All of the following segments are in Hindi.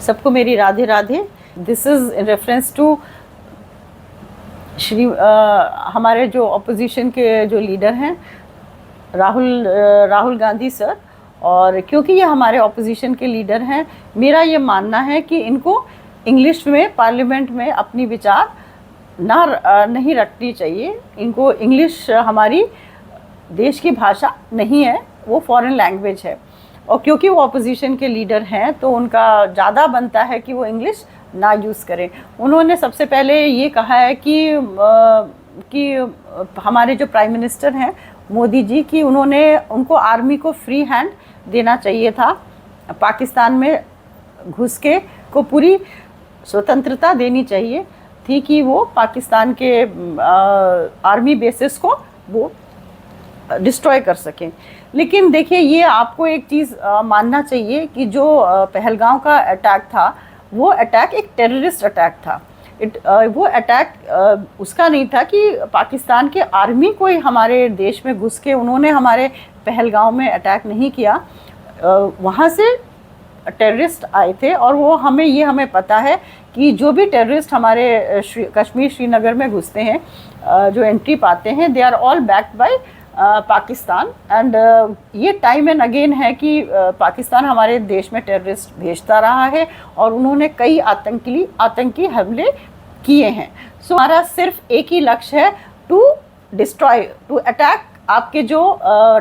सबको मेरी Radhe Radhe. This is in reference to हमारे जो अपोजिशन के जो लीडर हैं राहुल गांधी सर। और क्योंकि ये हमारे अपोजिशन के लीडर हैं, मेरा ये मानना है कि इनको इंग्लिश में पार्लियामेंट में अपनी विचार नहीं रखनी चाहिए। इनको इंग्लिश हमारी देश की भाषा नहीं है, वो फॉरेन लैंग्वेज है। और क्योंकि वो अपोजिशन के लीडर हैं तो उनका ज़्यादा बनता है कि वो इंग्लिश ना यूज़ करें। उन्होंने सबसे पहले ये कहा है कि हमारे जो प्राइम मिनिस्टर हैं मोदी जी की, उनको आर्मी को फ्री हैंड देना चाहिए था, पाकिस्तान में घुस के को पूरी स्वतंत्रता देनी चाहिए थी कि वो पाकिस्तान के आर्मी बेसिस को वो डिस्ट्रॉय कर सकें। लेकिन देखिए, ये आपको एक चीज़ मानना चाहिए कि जो पहलगाम का अटैक था, वो अटैक एक टेररिस्ट अटैक था। वो अटैक उसका नहीं था कि पाकिस्तान के आर्मी कोई हमारे देश में घुस के उन्होंने हमारे पहलगाम में अटैक नहीं किया। वहाँ से टेररिस्ट आए थे और वो हमें पता है कि जो भी टेररिस्ट हमारे कश्मीर श्रीनगर में घुसते हैं, जो एंट्री पाते हैं, they are all backed by Pakistan. And ये टाइम एंड अगेन है कि पाकिस्तान हमारे देश में टेररिस्ट भेजता रहा है और उन्होंने कई आतंकी हमले किए हैं। सो हमारा सिर्फ एक ही लक्ष्य है, टू डिस्ट्रॉय, टू अटैक आपके जो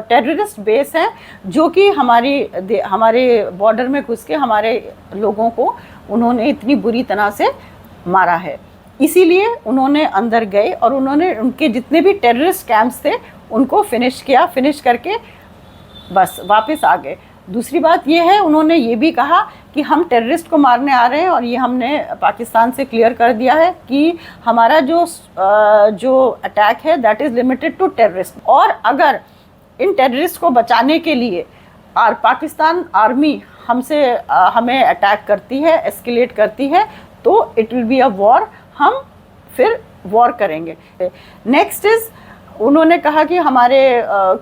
टेररिस्ट बेस हैं, जो कि हमारे बॉर्डर में घुस के हमारे लोगों को उन्होंने इतनी बुरी तरह से मारा है। इसीलिए उन्होंने अंदर गए और उन्होंने उनके जितने भी टेररिस्ट कैंप्स थे उनको फिनिश किया। फिनिश करके बस वापस आ गए। दूसरी बात ये है, उन्होंने ये भी कहा कि हम टेररिस्ट को मारने आ रहे हैं और ये हमने पाकिस्तान से क्लियर कर दिया है कि हमारा जो अटैक है that is limited to terrorist. और अगर इन टेररिस्ट को बचाने के लिए पाकिस्तान आर्मी हमें अटैक करती है, एस्केलेट करती है, तो it will be a war. हम फिर वॉर करेंगे। नेक्स्ट इज़, उन्होंने कहा कि हमारे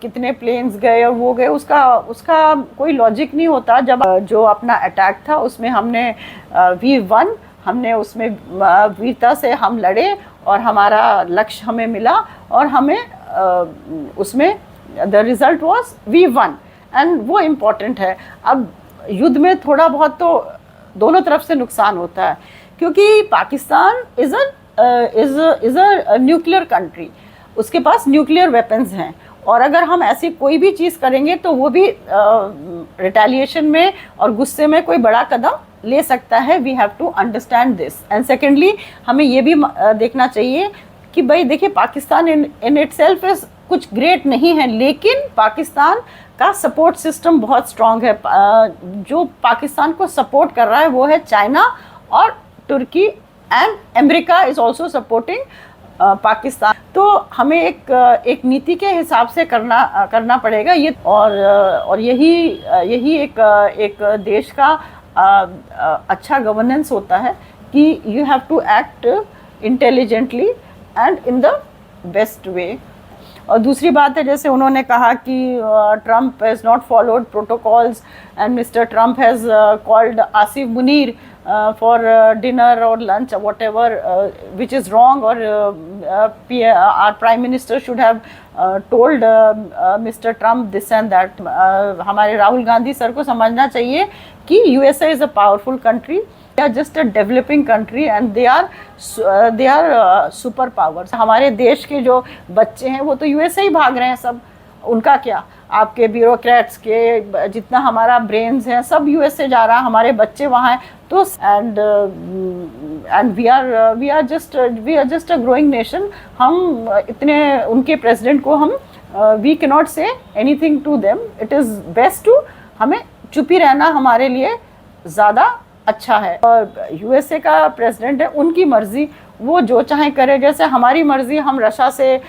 कितने प्लेन्स गए और वो गए, उसका कोई लॉजिक नहीं होता। जब जो अपना अटैक था उसमें हमने वी वन, हमने उसमें वीरता से हम लड़े और हमारा लक्ष्य हमें मिला और हमें उसमें the result was we won, and वो इम्पॉर्टेंट है। अब युद्ध में थोड़ा बहुत तो दोनों तरफ से नुकसान होता है, क्योंकि Pakistan is a nuclear country, उसके पास न्यूक्लियर वेपन्स हैं। और अगर हम ऐसी कोई भी चीज़ करेंगे तो वो भी रिटेलिएशन में और गुस्से में कोई बड़ा कदम ले सकता है। We have to understand this. And secondly, हमें ये भी देखना चाहिए कि भाई देखिए, पाकिस्तान इन इटसेल्फ इज कुछ ग्रेट नहीं है, लेकिन पाकिस्तान का सपोर्ट सिस्टम बहुत स्ट्रॉन्ग है। जो पाकिस्तान को सपोर्ट कर रहा है वो है चाइना और तुर्की, and America is also supporting Pakistan. तो हमें एक नीति के हिसाब से करना पड़ेगा ये। और यही एक देश का अच्छा गवर्नेंस होता है कि you have to act intelligently and in the best way. और दूसरी बात है, जैसे उन्होंने कहा कि Trump has not followed protocols and mister Trump has called Asif Munir for dinner or lunch or whatever, which is wrong, or our prime minister should have told Mr. Trump this and that. हमारे राहुल गांधी सर को समझना चाहिए कि USA is a powerful country, they are just a developing country and they are super powers. हमारे देश के जो बच्चे हैं वो तो USA ही भाग रहे हैं सब, उनका क्या, आपके ब्यूरोक्रेट्स के जितना हमारा ब्रेन्स हैं सब यूएसए जा रहा है, हमारे बच्चे वहाँ हैं। तो and we are just a growing nation. हम इतने उनके प्रेसिडेंट को हम we can not say anything to them. It is best to हमें चुप ही रहना हमारे लिए ज़्यादा अच्छा है। और यूएसए का प्रेसिडेंट है, उनकी मर्ज़ी, वो जो चाहे करे। जैसे हमारी मर्ज़ी, हम रशिया से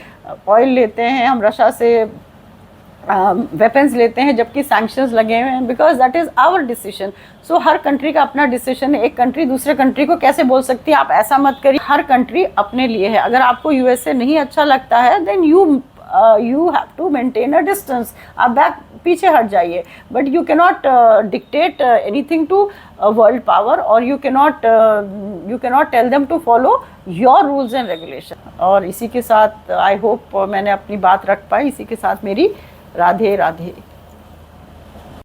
ऑयल लेते हैं, हम रशिया से वेपन्स लेते हैं जबकि सैंक्शंस लगे हुए हैं, because that is our decision. So हर कंट्री का अपना डिसीजन है। एक कंट्री दूसरे कंट्री को कैसे बोल सकती है आप ऐसा मत करिए। हर कंट्री अपने लिए है। अगर आपको यूएसए नहीं अच्छा लगता है, then you you have to maintain a distance, आप बैक पीछे हट जाइए, but you cannot dictate anything to world power, और you cannot tell them to follow your rules and regulation. और इसी के साथ आई होप मैंने अपनी बात रख पाई, इसी के साथ मेरी राधे राधे।